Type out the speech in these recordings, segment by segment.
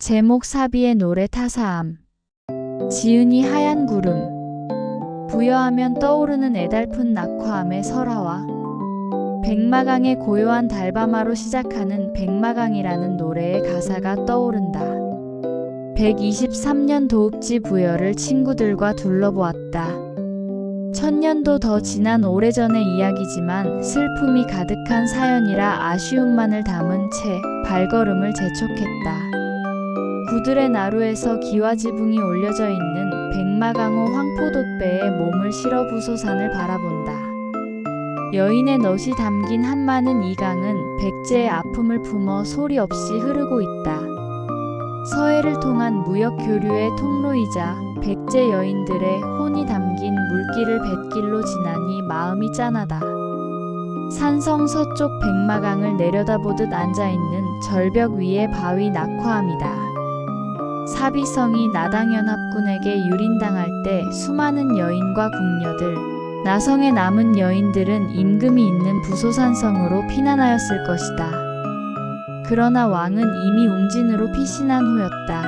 제목 사비의 노래 타사암. 지은이 하얀 구름. 부여하면 떠오르는 애달픈 낙화암의 설화와 백마강의 고요한 달밤하로 시작하는 백마강이라는 노래의 가사가 떠오른다. 123년 도읍지 부여를 친구들과 둘러보았다. 1000년도 더 지난 오래전의 이야기지만 슬픔이 가득한 사연이라 아쉬움만을 담은 채 발걸음을 재촉했다. 구들의 나루에서 기와지붕이 올려져 있는 백마강호 황포도배에 몸을 실어 부소산을 바라본다. 여인의 넛이 담긴 한마는 이 강은 백제의 아픔을 품어 소리 없이 흐르고 있다. 서해를 통한 무역 교류의 통로이자 백제 여인들의 혼이 담긴 물길을 뱃길로 지나니 마음이 짠하다. 산성 서쪽 백마강을 내려다보듯 앉아있는 절벽 위의 바위 낙화암이다. 사비성이 나당연합군에게 유린당할 때 수많은 여인과 궁녀들, 나성에 남은 여인들은 임금이 있는 부소산성으로 피난하였을 것이다. 그러나 왕은 이미 웅진으로 피신한 후였다.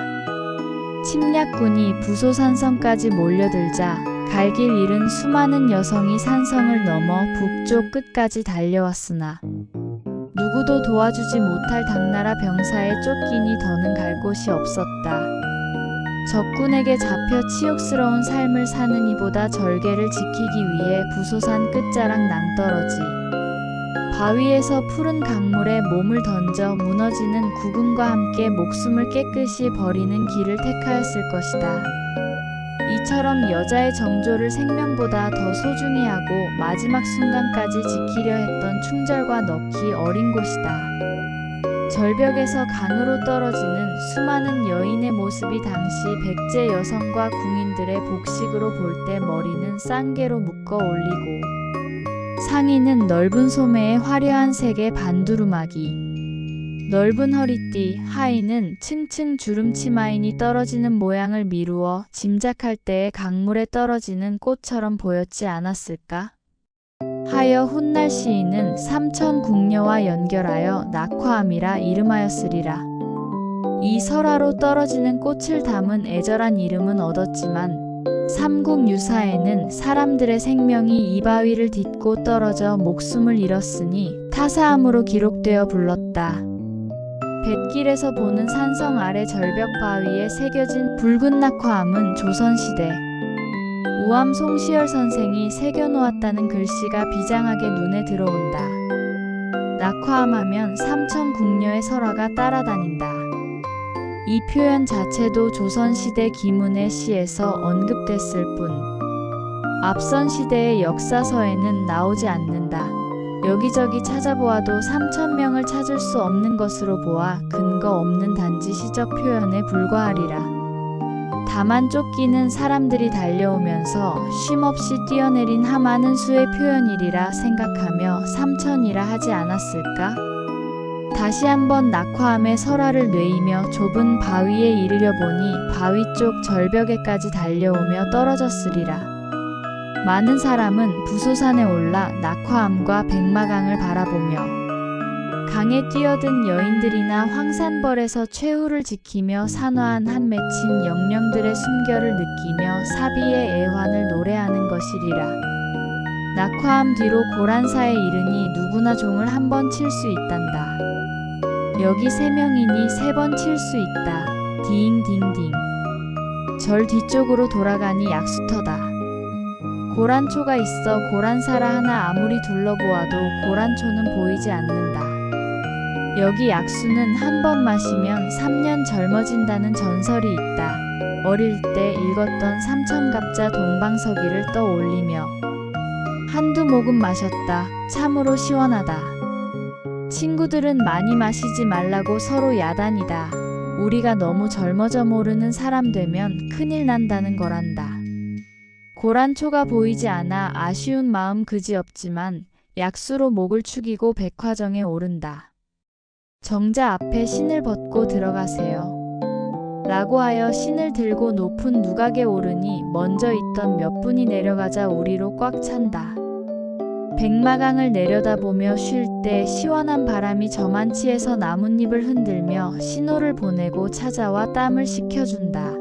침략군이 부소산성까지 몰려들자 갈 길 잃은 수많은 여성이 산성을 넘어 북쪽 끝까지 달려왔으나 누구도 도와주지 못할 당나라 병사에 쫓기니 더는 갈 곳이 없었다. 적군에게 잡혀 치욕스러운 삶을 사는 이보다 절개를 지키기 위해 부소산 끝자락 낭떠러지 바위에서 푸른 강물에 몸을 던져 무너지는 구금과 함께 목숨을 깨끗이 버리는 길을 택하였을 것이다. 이처럼 여자의 정조를 생명보다 더 소중히 하고 마지막 순간까지 지키려 했던 충절과 넋이 어린 곳이다. 절벽에서 강으로 떨어지는 수많은 여인의 모습이 당시 백제 여성과 궁인들의 복식으로 볼 때 머리는 쌍개로 묶어 올리고 상의는 넓은 소매에 화려한 색의 반두루마기, 넓은 허리띠, 하의는 층층 주름 치마인이 떨어지는 모양을 미루어 짐작할 때에 강물에 떨어지는 꽃처럼 보였지 않았을까? 하여 훗날 시인은 삼천 궁녀와 연결하여 낙화암이라 이름하였으리라. 이 설화로 떨어지는 꽃을 담은 애절한 이름은 얻었지만 삼국유사에는 사람들의 생명이 이 바위를 딛고 떨어져 목숨을 잃었으니 타사암으로 기록되어 불렀다. 뱃길에서 보는 산성 아래 절벽 바위에 새겨진 붉은 낙화암은 조선시대 우암 송시열 선생이 새겨놓았다는 글씨가 비장하게 눈에 들어온다. 낙화암 하면 삼천 궁녀의 설화가 따라다닌다. 이 표현 자체도 조선시대 김은의 시에서 언급됐을 뿐 앞선 시대의 역사서에는 나오지 않는다. 여기저기 찾아보아도 3000명을 찾을 수 없는 것으로 보아 근거 없는 단지 시적 표현에 불과하리라. 다만 쫓기는 사람들이 달려오면서 쉼없이 뛰어내린 하많은 수의 표현이리라 생각하며 3000이라 하지 않았을까? 다시 한번 낙화암의 설화를 뇌이며 좁은 바위에 이르려 보니 바위 쪽 절벽에까지 달려오며 떨어졌으리라. 많은 사람은 부소산에 올라 낙화암과 백마강을 바라보며 강에 뛰어든 여인들이나 황산벌에서 최후를 지키며 산화한 한 맺힌 영령들의 숨결을 느끼며 사비의 애환을 노래하는 것이리라. 낙화암 뒤로 고란사에 이르니 누구나 종을 한 번 칠 수 있단다. 여기 3명이니 3번 칠 수 있다. 딩딩딩. 절 뒤쪽으로 돌아가니 약수터다. 고란초가 있어 고란사라 하나 아무리 둘러보아도 고란초는 보이지 않는다. 여기 약수는 한 번 마시면 3년 젊어진다는 전설이 있다. 어릴 때 읽었던 삼천갑자 동방서기를 떠올리며 한두 모금 마셨다. 참으로 시원하다. 친구들은 많이 마시지 말라고 서로 야단이다. 우리가 너무 젊어져 모르는 사람 되면 큰일 난다는 거란다. 고란초가 보이지 않아 아쉬운 마음 그지없지만 약수로 목을 축이고 백화정에 오른다. 정자 앞에 신을 벗고 들어가세요. 라고 하여 신을 들고 높은 누각에 오르니 먼저 있던 몇 분이 내려가자 우리로 꽉 찬다. 백마강을 내려다보며 쉴 때 시원한 바람이 저만치에서 나뭇잎을 흔들며 신호를 보내고 찾아와 땀을 식혀준다.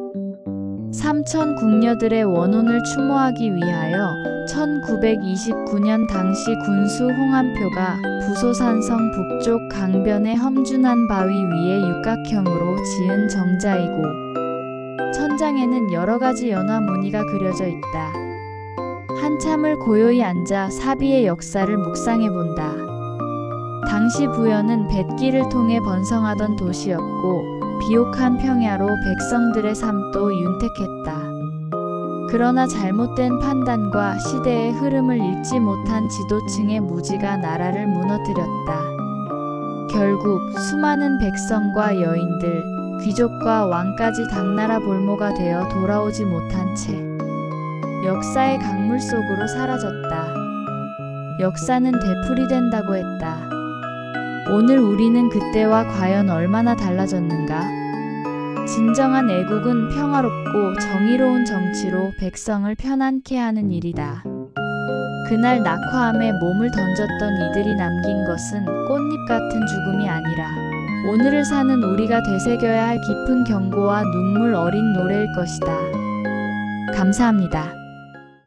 삼천 궁녀들의 원혼을 추모하기 위하여 1929년 당시 군수 홍한표가 부소산성 북쪽 강변의 험준한 바위 위에 육각형으로 지은 정자이고 천장에는 여러 가지 연화 무늬가 그려져 있다. 한참을 고요히 앉아 사비의 역사를 묵상해 본다. 당시 부여는 뱃길을 통해 번성하던 도시였고 비옥한 평야로 백성들의 삶도 윤택했다. 그러나 잘못된 판단과 시대의 흐름을 읽지 못한 지도층의 무지가 나라를 무너뜨렸다. 결국 수많은 백성과 여인들, 귀족과 왕까지 당나라 볼모가 되어 돌아오지 못한 채 역사의 강물 속으로 사라졌다. 역사는 되풀이된다고 했다. 오늘 우리는 그때와 과연 얼마나 달라졌는가? 진정한 애국은 평화롭고 정의로운 정치로 백성을 편안케 하는 일이다. 그날 낙화암에 몸을 던졌던 이들이 남긴 것은 꽃잎 같은 죽음이 아니라 오늘을 사는 우리가 되새겨야 할 깊은 경고와 눈물 어린 노래일 것이다. 감사합니다.